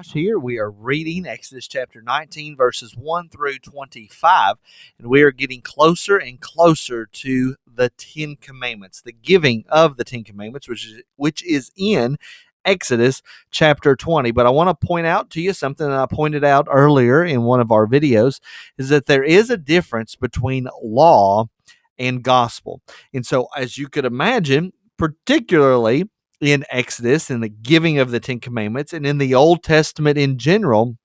Here we are reading Exodus chapter 19, verses 1 through 25, and we are getting closer and closer to the Ten Commandments, the giving of the Ten Commandments, which is in Exodus chapter 20. But I want to point out to you something that I pointed out earlier in one of our videos, is that there is a difference between law and gospel. And so, as you could imagine, particularly in Exodus and the giving of the Ten Commandments and in the Old Testament in general,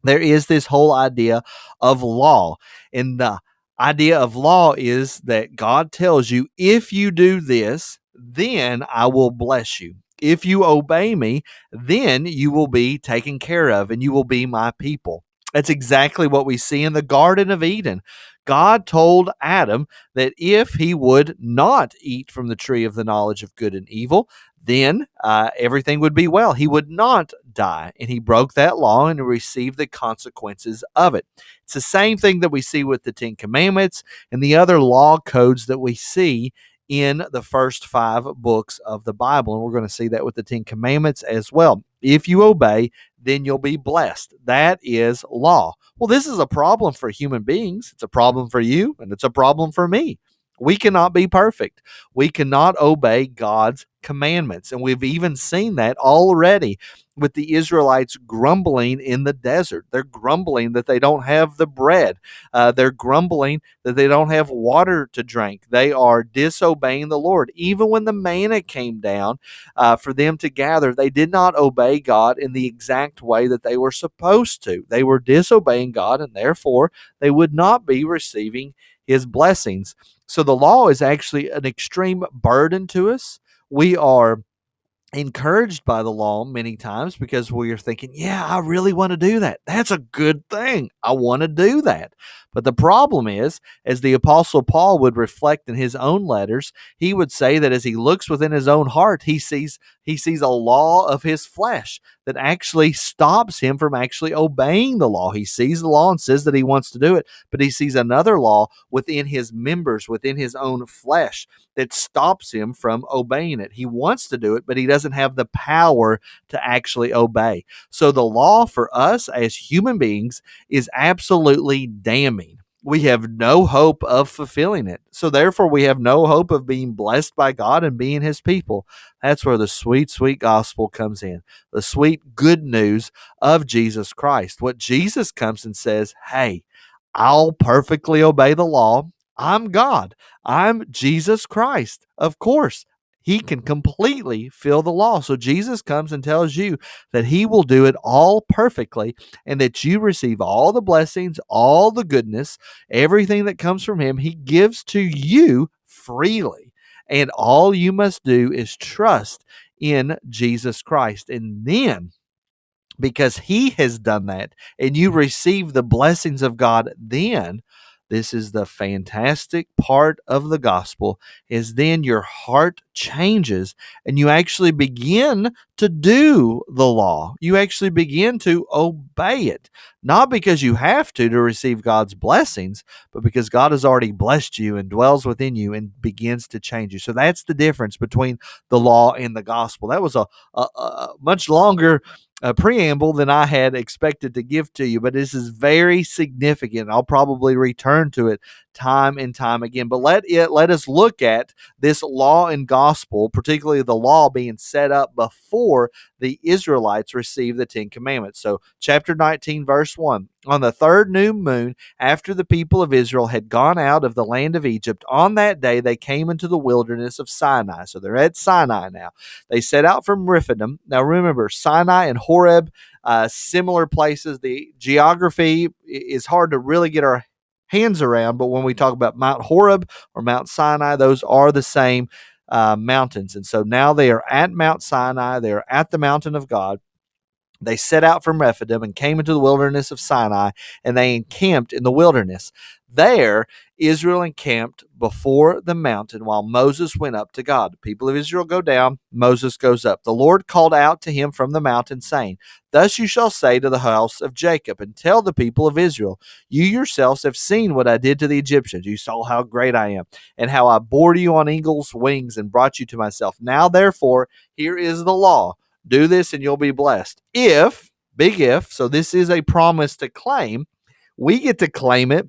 there is this whole idea of law. And the idea of law is that God tells you, if you do this, then I will bless you. If you obey me, then you will be taken care of and you will be my people. That's exactly what we see in the Garden of Eden. God told Adam that if he would not eat from the tree of the knowledge of good and evil, then everything would be well. He would not die. And he broke that law and received the consequences of it. It's the same thing that we see with the Ten Commandments and the other law codes that we see in the first 5 books of the Bible. And we're going to see that with the Ten Commandments as well. If you obey, then you'll be blessed. That is law. Well, this is a problem for human beings. It's a problem for you, and it's a problem for me. We cannot be perfect. We cannot obey God's commandments. And we've even seen that already with the Israelites grumbling in the desert. They're grumbling that they don't have the bread. They're grumbling that they don't have water to drink. They are disobeying the Lord. Even when the manna came down for them to gather, they did not obey God in the exact way that they were supposed to. They were disobeying God, and therefore they would not be receiving his blessings. So the law is actually an extreme burden to us. We are encouraged by the law many times because we are thinking, yeah, I really want to do that. That's a good thing. I want to do that. But the problem is, as the Apostle Paul would reflect in his own letters, he would say that as he looks within his own heart, he sees a law of his flesh that actually stops him from actually obeying the law. He sees the law and says that he wants to do it, but he sees another law within his members, within his own flesh, that stops him from obeying it. He wants to do it, but he doesn't have the power to actually obey. So the law for us as human beings is absolutely damning. We have no hope of fulfilling it. So therefore, we have no hope of being blessed by God and being his people. That's where the sweet, sweet gospel comes in. The sweet good news of Jesus Christ. What Jesus comes and says, hey, I'll perfectly obey the law. I'm God. I'm Jesus Christ. Of course, he can completely fill the law. So Jesus comes and tells you that he will do it all perfectly and that you receive all the blessings, all the goodness, everything that comes from him. He gives to you freely. And all you must do is trust in Jesus Christ. And then, because he has done that and you receive the blessings of God, then this is the fantastic part of the gospel, is then your heart changes and you actually begin to do the law. You actually begin to obey it, not because you have to receive God's blessings, but because God has already blessed you and dwells within you and begins to change you. So that's the difference between the law and the gospel. That was a much longer preamble than I had expected to give to you, but this is very significant. I'll probably return to it time and time again. But let us look at this law and gospel, particularly the law being set up before the Israelites received the Ten Commandments. So chapter 19, verse 1. On the third new moon, after the people of Israel had gone out of the land of Egypt, on that day they came into the wilderness of Sinai. So they're at Sinai now. They set out from Rephidim. Now remember, Sinai and Horeb, similar places. The geography is hard to really get our hands around, but when we talk about Mount Horeb or Mount Sinai, those are the same mountains. And so now they are at Mount Sinai. They are at the mountain of God. They set out from Rephidim and came into the wilderness of Sinai, and they encamped in the wilderness. There, Israel encamped before the mountain while Moses went up to God. The people of Israel go down, Moses goes up. The Lord called out to him from the mountain, saying, Thus you shall say to the house of Jacob, and tell the people of Israel, You yourselves have seen what I did to the Egyptians. You saw how great I am, and how I bore you on eagle's wings and brought you to myself. Now, therefore, here is the law. Do this and you'll be blessed. If Big if. So this is a promise to claim. We get to claim it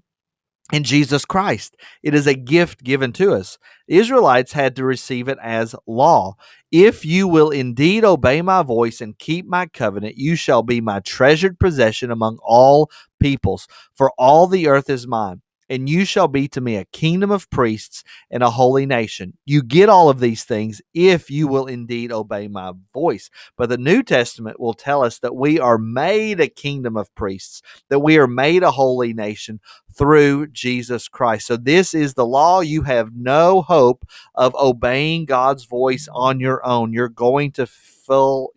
in Jesus Christ. It is a gift given to us. The Israelites had to receive it as law. If you will indeed obey my voice and keep my covenant, you shall be my treasured possession among all peoples, for all the earth is mine. And you shall be to me a kingdom of priests and a holy nation. You get all of these things if you will indeed obey my voice. But the New Testament will tell us that we are made a kingdom of priests, that we are made a holy nation through Jesus Christ. So this is the law. You have no hope of obeying God's voice on your own. You're going to fail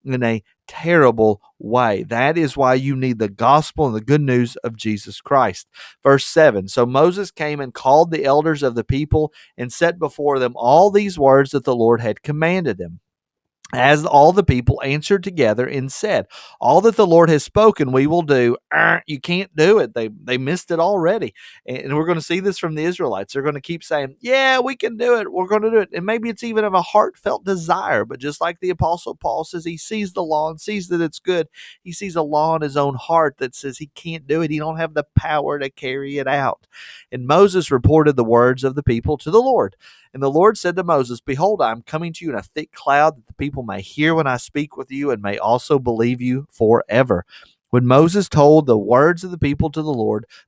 in a terrible way. That is why you need the gospel and the good news of Jesus Christ. Verse 7. So Moses came and called the elders of the people and set before them all these words that the Lord had commanded him. As all the people answered together and said, all that the Lord has spoken, we will do. You can't do it. They missed it already. And we're going to see this from the Israelites. They're going to keep saying, yeah, we can do it. We're going to do it. And maybe it's even of a heartfelt desire. But just like the Apostle Paul says, he sees the law and sees that it's good. He sees a law in his own heart that says he can't do it. He don't have the power to carry it out. And Moses reported the words of the people to the Lord. And the Lord said to Moses, behold, I am coming to you in a thick cloud, that the people may hear when I speak with you and may also believe you forever. When Moses told the words of the people to the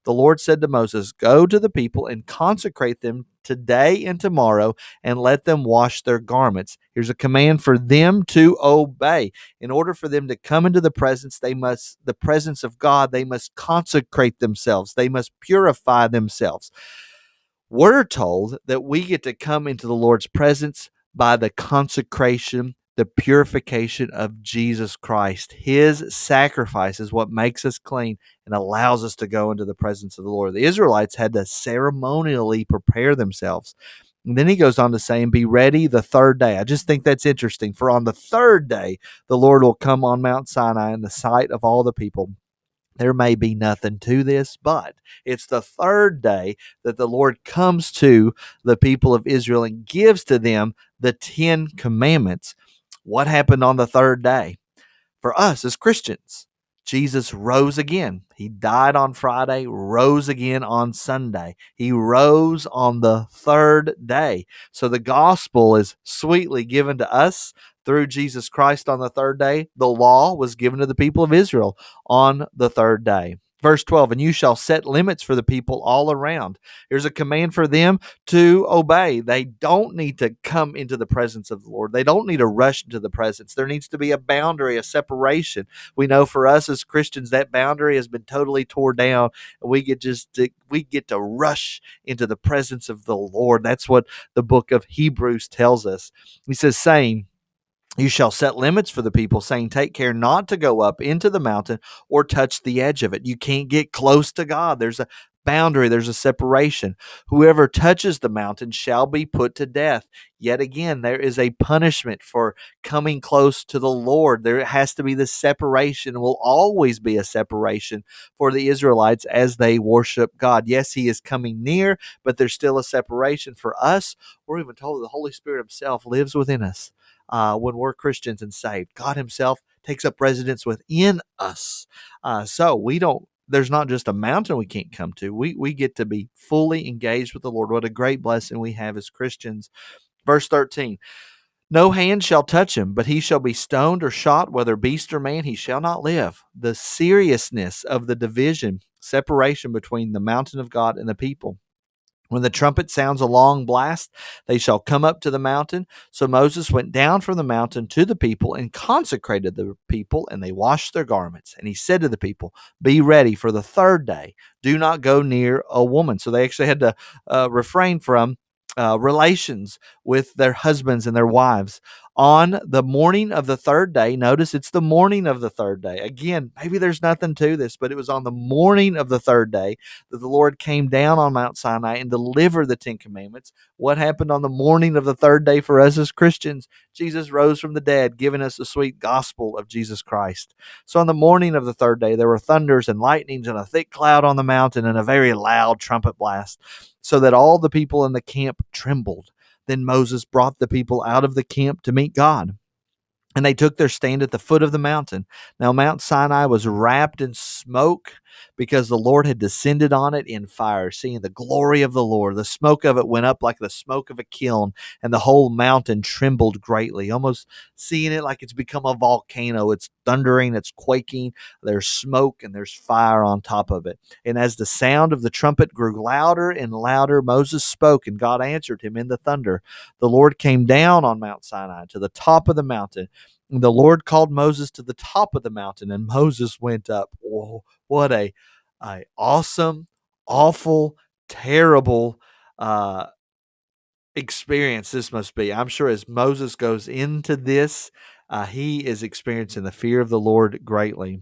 Lord said to Moses, go to the people and consecrate them today and tomorrow, and let them wash their garments. Here's a command for them to obey. In order for them to come into the presence of God, they must consecrate themselves. They must purify themselves. We're told that we get to come into the Lord's presence by the consecration, the purification of Jesus Christ. His sacrifice is what makes us clean and allows us to go into the presence of the Lord. The Israelites had to ceremonially prepare themselves. And then he goes on to say, and be ready the third day. I just think that's interesting. For on the third day, the Lord will come on Mount Sinai in the sight of all the people. There may be nothing to this, but it's the third day that the Lord comes to the people of Israel and gives to them the 10 commandments. What happened on the third day? For us as Christians, Jesus rose again. He died on Friday, rose again on Sunday. He rose on the third day. So the gospel is sweetly given to us through Jesus Christ on the third day. The law was given to the people of Israel on the third day. Verse 12, and you shall set limits for the people all around. Here's a command for them to obey. They don't need to come into the presence of the Lord. They don't need to rush into the presence. There needs to be a boundary, a separation. We know for us as Christians, that boundary has been totally torn down. We get to rush into the presence of the Lord. That's what the book of Hebrews tells us. He says, saying, you shall set limits for the people, saying, take care not to go up into the mountain or touch the edge of it. You can't get close to God. There's a boundary, there's a separation. Whoever touches the mountain shall be put to death. Yet again, there is a punishment for coming close to the Lord. There has to be this separation, will always be a separation for the Israelites as they worship God. Yes, he is coming near, but there's still a separation for us. We're even told the Holy Spirit himself lives within us. When we're Christians and saved, God himself takes up residence within us. There's not just a mountain we can't come to. We get to be fully engaged with the Lord. What a great blessing we have as Christians. Verse 13, no hand shall touch him, but he shall be stoned or shot, whether beast or man, he shall not live. The seriousness of the division, separation between the mountain of God and the people. When the trumpet sounds a long blast, they shall come up to the mountain. So Moses went down from the mountain to the people and consecrated the people, and they washed their garments. And he said to the people, be ready for the third day. Do not go near a woman. So they actually had to refrain from relations with their husbands and their wives. On the morning of the third day, notice it's the morning of the third day. Again, maybe there's nothing to this, but it was on the morning of the third day that the Lord came down on Mount Sinai and delivered the 10 commandments. What happened on the morning of the third day for us as Christians? Jesus rose from the dead, giving us the sweet gospel of Jesus Christ. So on the morning of the third day, there were thunders and lightnings and a thick cloud on the mountain and a very loud trumpet blast, so that all the people in the camp trembled. Then Moses brought the people out of the camp to meet God. And they took their stand at the foot of the mountain. Now Mount Sinai was wrapped in smoke because the Lord had descended on it in fire. Seeing the glory of the Lord, the smoke of it went up like the smoke of a kiln, and the whole mountain trembled greatly. Almost seeing it like it's become a volcano. It's thundering, it's quaking. There's smoke and there's fire on top of it. And as the sound of the trumpet grew louder and louder, Moses spoke, and God answered him in the thunder. The Lord came down on Mount Sinai to the top of the mountain. And the Lord called Moses to the top of the mountain, and Moses went up. Whoa, what a awesome, awful, terrible uh, experience this must be. I'm sure as Moses goes into this, he is experiencing the fear of the Lord greatly.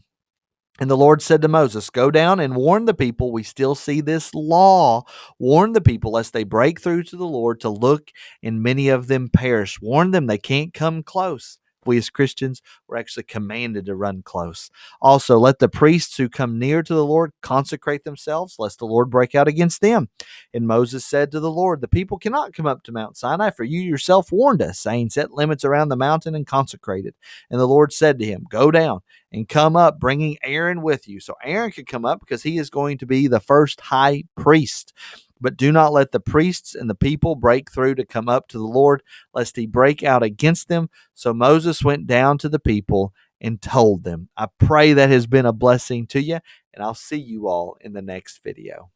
And the Lord said to Moses, "Go down and warn the people." We still see this law. Warn the people lest they break through to the Lord to look, and many of them perish. Warn them they can't come close. We as Christians, we're actually commanded to run close. Also, let the priests who come near to the Lord consecrate themselves, lest the Lord break out against them. And Moses said to the Lord, "The people cannot come up to Mount Sinai, for you yourself warned us, saying, 'Set limits around the mountain and consecrate it.'" And the Lord said to him, "Go down and come up, bringing Aaron with you." So Aaron could come up because he is going to be the first high priest. But do not let the priests and the people break through to come up to the Lord, lest he break out against them. So Moses went down to the people and told them. I pray that has been a blessing to you, and I'll see you all in the next video.